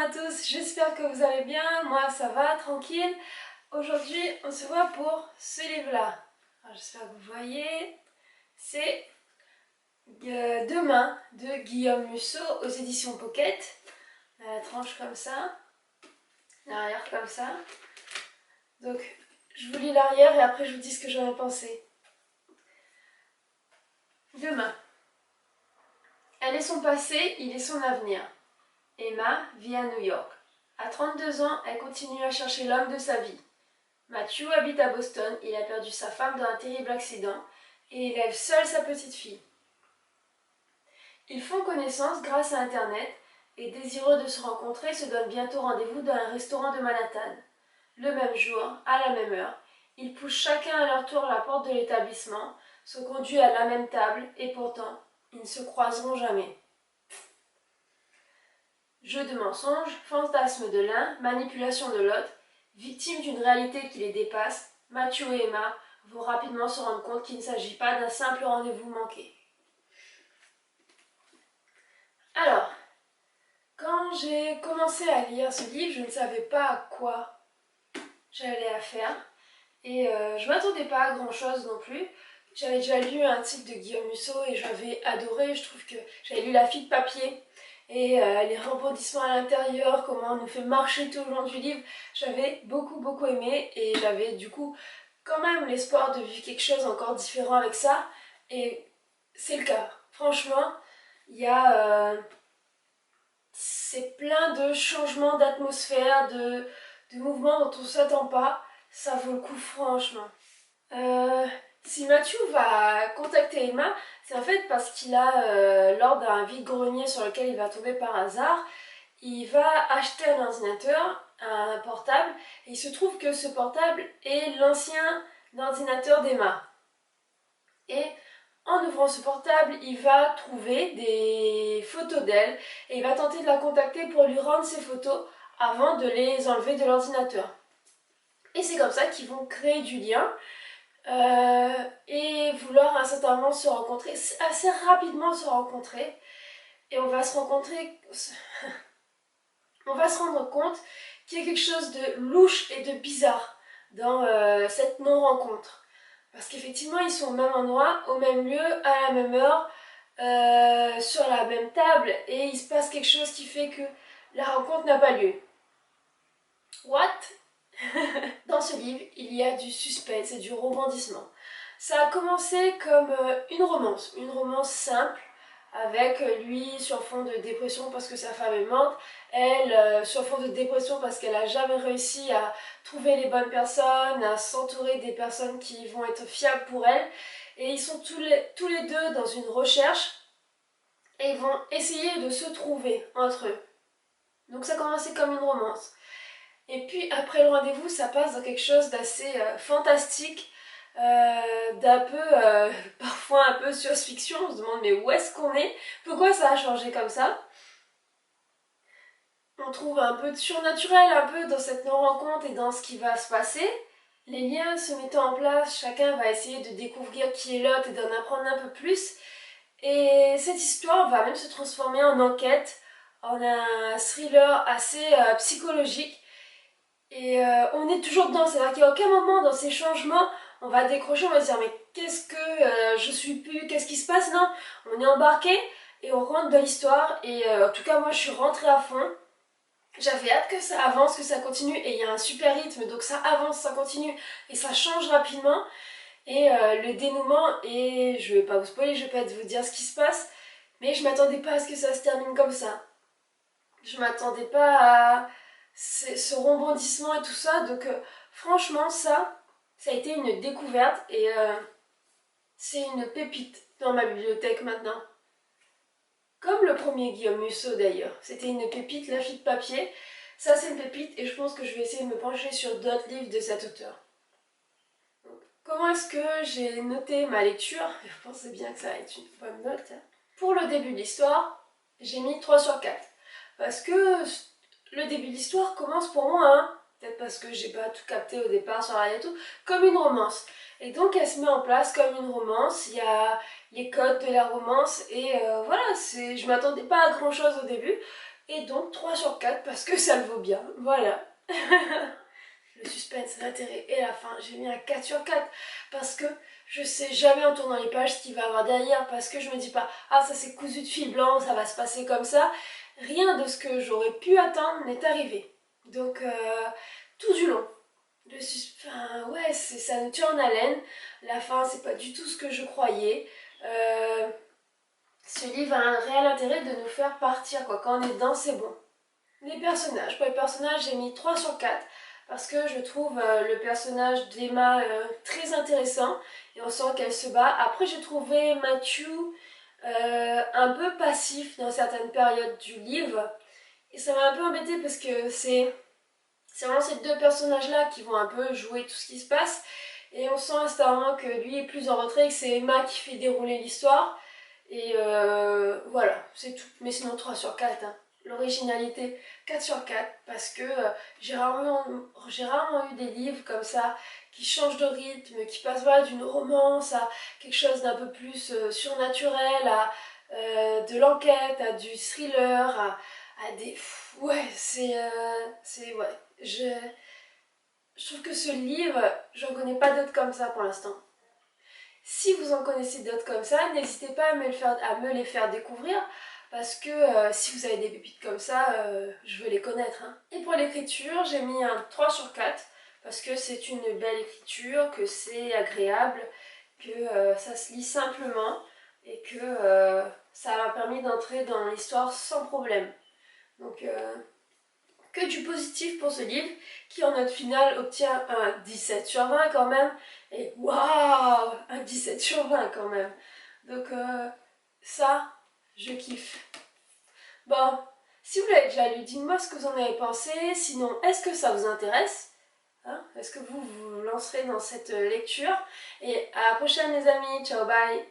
à tous, j'espère que vous allez bien, moi ça va, tranquille. Aujourd'hui on se voit pour ce livre-là. J'espère que vous voyez, c'est Demain de Guillaume Musso aux éditions Pocket. La tranche comme ça, l'arrière comme ça. Donc je vous lis l'arrière et après je vous dis ce que j'en ai pensé. Demain. Elle est son passé, il est son avenir. Emma vit à New York. À 32 ans, elle continue à chercher l'homme de sa vie. Matthew habite à Boston, il a perdu sa femme dans un terrible accident et élève seul sa petite fille. Ils font connaissance grâce à Internet et désireux de se rencontrer se donnent bientôt rendez-vous dans un restaurant de Manhattan. Le même jour, à la même heure, ils poussent chacun à leur tour la porte de l'établissement, se conduisent à la même table et pourtant, ils ne se croiseront jamais. Jeu de mensonges, fantasme de l'un, manipulation de l'autre, victimes d'une réalité qui les dépasse, Matthew et Emma vont rapidement se rendre compte qu'il ne s'agit pas d'un simple rendez-vous manqué. Alors, quand j'ai commencé à lire ce livre, je ne savais pas à quoi j'allais à faire et je ne m'attendais pas à grand chose non plus. J'avais déjà lu un titre de Guillaume Musso et j'avais adoré, je trouve que j'avais lu La fille de papier et les rebondissements à l'intérieur, comment on nous fait marcher tout au long du livre, j'avais beaucoup aimé et j'avais du coup quand même l'espoir de vivre quelque chose encore différent avec ça et c'est le cas. Franchement, il y a c'est plein de changements d'atmosphère, de mouvements dont on ne s'attend pas, ça vaut le coup franchement. Si Matthew va contacter Emma, c'est en fait parce qu'il a, lors d'un vide-grenier sur lequel il va tomber par hasard, il va acheter un ordinateur, un portable, et il se trouve que ce portable est l'ancien ordinateur d'Emma. Et en ouvrant ce portable, il va trouver des photos d'elle, et il va tenter de la contacter pour lui rendre ces photos avant de les enlever de l'ordinateur. Et c'est comme ça qu'ils vont créer du lien. Et vouloir à un certain moment se rencontrer, assez rapidement se rencontrer, et on va se rencontrer, on va se rendre compte qu'il y a quelque chose de louche et de bizarre dans cette non-rencontre. Parce qu'effectivement, ils sont au même endroit, au même lieu, à la même heure, sur la même table, et il se passe quelque chose qui fait que la rencontre n'a pas lieu. What? Dans ce livre, il y a du suspense et du rebondissement. Ça a commencé comme une romance simple, avec lui sur fond de dépression parce que sa femme est morte, elle sur fond de dépression parce qu'elle n'a jamais réussi à trouver les bonnes personnes, à s'entourer des personnes qui vont être fiables pour elle. Et ils sont tous les deux dans une recherche et ils vont essayer de se trouver entre eux. Donc ça a commencé comme une romance. Et puis après le rendez-vous, ça passe dans quelque chose d'assez fantastique, d'un peu, parfois un peu science-fiction. On se demande mais où est-ce qu'on est? Pourquoi ça a changé comme ça? On trouve un peu de surnaturel, un peu dans cette non-rencontre et dans ce qui va se passer. Les liens se mettant en place, chacun va essayer de découvrir qui est l'autre et d'en apprendre un peu plus. Et cette histoire va même se transformer en enquête, en un thriller assez psychologique. Et on est toujours dedans, c'est-à-dire qu'à aucun moment dans ces changements, on va décrocher, on va se dire mais qu'est-ce que je suis plus, qu'est-ce qui se passe? Non, on est embarqué et on rentre dans l'histoire et en tout cas moi je suis rentrée à fond. J'avais hâte que ça avance, que ça continue et il y a un super rythme donc ça avance, ça continue et ça change rapidement. Et le dénouement, et je vais pas vous spoiler, je vais pas vous dire ce qui se passe, mais je m'attendais pas à ce que ça se termine comme ça. Je m'attendais pas à ce rebondissement et tout ça, donc franchement ça a été une découverte et c'est une pépite dans ma bibliothèque maintenant. Comme le premier Guillaume Musso d'ailleurs, c'était une pépite, La fille de papier, ça c'est une pépite et je pense que je vais essayer de me pencher sur d'autres livres de cet auteur. Donc, comment est-ce que j'ai noté ma lecture? Je pensais bien que ça va être une bonne note. Pour le début de l'histoire, j'ai mis 3 sur 4. Parce que le début de l'histoire commence pour moi, hein, peut-être parce que j'ai pas tout capté au départ sur la et tout, comme une romance. Et donc elle se met en place comme une romance, il y a les codes de la romance et voilà, je m'attendais pas à grand chose au début. Et donc 3 sur 4 parce que ça le vaut bien, voilà. Le suspense, l'intérêt et la fin, j'ai mis un 4 sur 4 parce que je sais jamais en tournant les pages ce qu'il va y avoir derrière, parce que je me dis pas ah ça c'est cousu de fil blanc, ça va se passer comme ça. Rien de ce que j'aurais pu attendre n'est arrivé. Donc tout du long. Enfin, ouais, ça nous tient en haleine. La fin, c'est pas du tout ce que je croyais. Ce livre a un réel intérêt de nous faire partir, quoi. Quand on est dedans, c'est bon. Les personnages. Pour les personnages, j'ai mis 3 sur 4 parce que je trouve le personnage d'Emma très intéressant et on sent qu'elle se bat. Après, j'ai trouvé Matthew un peu passif dans certaines périodes du livre et ça m'a un peu embêtée parce que c'est vraiment ces deux personnages-là qui vont un peu jouer tout ce qui se passe. Et on sent instamment que lui est plus en retrait, que c'est Emma qui fait dérouler l'histoire. Et voilà, c'est tout. Mais sinon 3 sur 4. Hein. L'originalité, 4 sur 4. Parce que j'ai rarement eu des livres comme ça qui changent de rythme, qui passent voilà, d'une romance à quelque chose d'un peu plus surnaturel, à de l'enquête, à du thriller, à des... Ouais, ouais. Je trouve que ce livre, j'en connais pas d'autres comme ça pour l'instant. Si vous en connaissez d'autres comme ça, n'hésitez pas à me les faire découvrir parce que si vous avez des pépites comme ça, je veux les connaître. Hein. Et pour l'écriture, j'ai mis un 3 sur 4 parce que c'est une belle écriture, que c'est agréable, que ça se lit simplement et que ça m'a permis d'entrer dans l'histoire sans problème. Donc que du positif pour ce livre qui en note finale obtient un 17 sur 20 quand même. Et waouh, un 17 sur 20 quand même. Donc ça, je kiffe. Bon, si vous l'avez déjà lu, dites-moi ce que vous en avez pensé. Sinon, est-ce que ça vous intéresse? Hein? Est-ce que vous vous lancerez dans cette lecture? Et à la prochaine les amis, ciao bye.